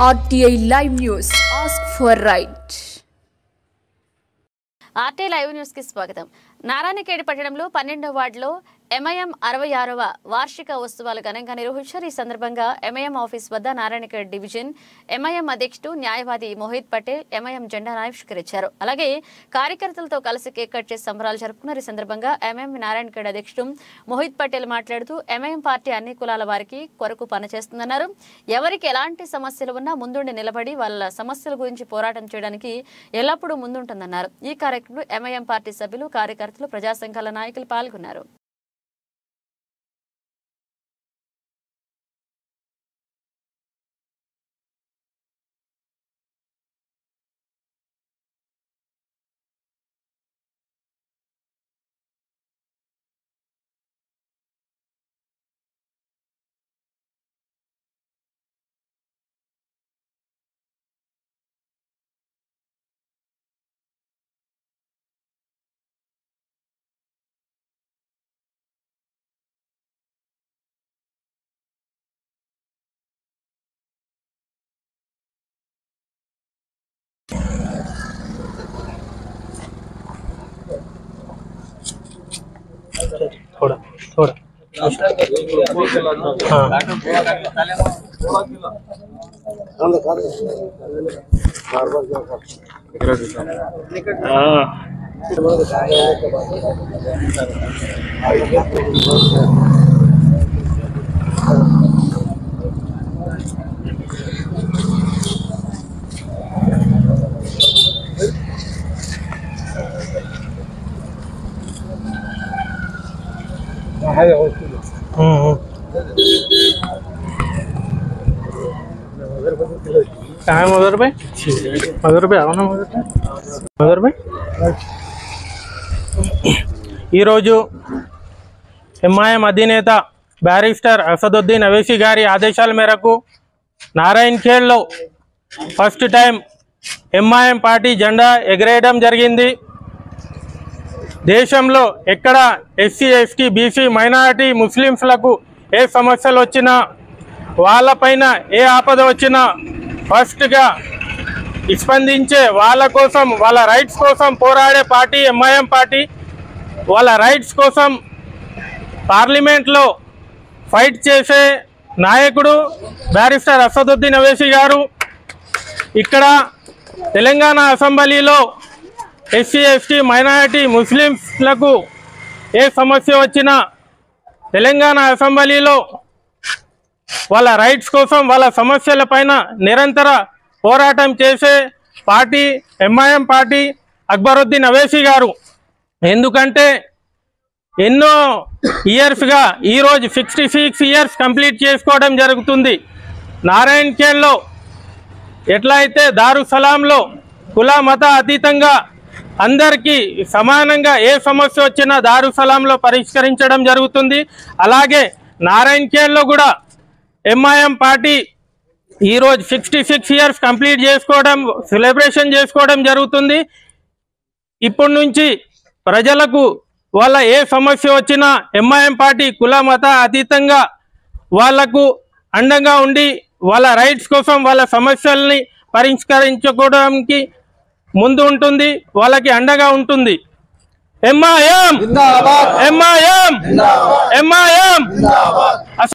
RTI Live News. Ask for right. RTI Live News की स्वागతం. నారాయణఖేడ్ పట్టణంలో 12వ వార్డులో ఎంఐఎం 66వ వార్షిక ఉత్సవాలు ఘనంగా నిర్వహించారు. ఈ సందర్భంగా ఎంఐఎం ఆఫీస్ వద్ద నారాయణఖేడ్ డివిజన్ ఎంఐఎం అధ్యక్షుడు న్యాయవాది మోహిత్ పటేల్ ఎంఐఎం జెండాను ఆవిష్కరించారు. అలాగే కార్యకర్తలతో కలిసి కేక్ కట్ చేసి సంబరాలు జరుపుకున్నారు. ఈ సందర్భంగా ఎంఐఎం నారాయణఖేడ్ అధ్యక్షుడు మోహిత్ పటేల్ మాట్లాడుతూ ఎంఐఎం పార్టీ అన్ని కులాల వారికి కొరకు పనిచేస్తుందన్నారు. ఎవరికి ఎలాంటి సమస్యలు ఉన్నా ముందుండి నిలబడి వాళ్ళ సమస్యల గురించి పోరాటం చేయడానికి ఎల్లప్పుడూ ముందుంటుందన్నారు. ఈ కార్యక్రమంలో ఎంఐఎం పార్టీ సభ్యులు కార్యకర్తలు ప్రజా సంఘాల నాయకులు పాల్గొన్నారు. थोड़ा थोड़ा टाइम मदर भाई అవునా మదర్ భాయ్ ఈరోజు ఎంఐఎం అధినేత బ్యారిస్టర్ అసదుద్దీన్ అవైసీ గారి ఆదేశాల మేరకు నారాయణఖేడ్లో ఫస్ట్ టైం ఎంఐఎం పార్టీ జెండా ఎగరేయడం జరిగింది. దేశంలో ఎక్కడ ఎస్సీ ఎస్టీ బీసీ మైనారిటీ ముస్లిమ్స్లకు ఏ సమస్యలు వచ్చినా వాళ్ళపైన ఏ ఆపద వచ్చినా ఫస్ట్గా స్పందించే వాళ్ళ కోసం వాళ్ళ రైట్స్ కోసం పోరాడే పార్టీ ఎంఐఎం పార్టీ. వాళ్ళ రైట్స్ కోసం పార్లమెంట్లో ఫైట్ చేసే నాయకుడు బ్యారిస్టర్ అసదుద్దీన్ అవైసీ గారు. ఇక్కడ తెలంగాణ అసెంబ్లీలో ఎస్సీ ఎస్టీ మైనారిటీ ముస్లిమ్స్లకు ఏ సమస్య వచ్చినా తెలంగాణ అసెంబ్లీలో వాళ్ళ రైట్స్ కోసం వాళ్ళ సమస్యల పైన నిరంతర పోరాటం చేసే పార్టీ ఎంఐఎం పార్టీ అక్బరుద్దీన్ అవైసీ గారు. ఎందుకంటే ఎన్నో ఇయర్స్గా ఈరోజు 66 ఇయర్స్ కంప్లీట్ చేసుకోవడం జరుగుతుంది. నారాయణఖేడ్లో ఎట్లయితే దారుసలాంలో కుల మత అతీతంగా అందరికీ సమానంగా ఏ సమస్య వచ్చినా దారుసలాంలో పరిష్కరించడం జరుగుతుంది. అలాగే నారాయణఖేడ్లో కూడా ఎంఐఎం పార్టీ ఈరోజు 66 ఇయర్స్ కంప్లీట్ చేసుకోవడం సెలబ్రేషన్ చేసుకోవడం జరుగుతుంది. ఇప్పటి నుంచి ప్రజలకు వాళ్ళ ఏ సమస్య వచ్చినా ఎంఐఎం పార్టీ కుల మత అతీతంగా వాళ్లకు అండగా ఉండి వాళ్ళ రైట్స్ కోసం వాళ్ళ సమస్యల్ని పరిష్కరించుకోవడానికి ముందు ఉంటుంది, వాళ్ళకి అండగా ఉంటుంది. MIM MIM MIM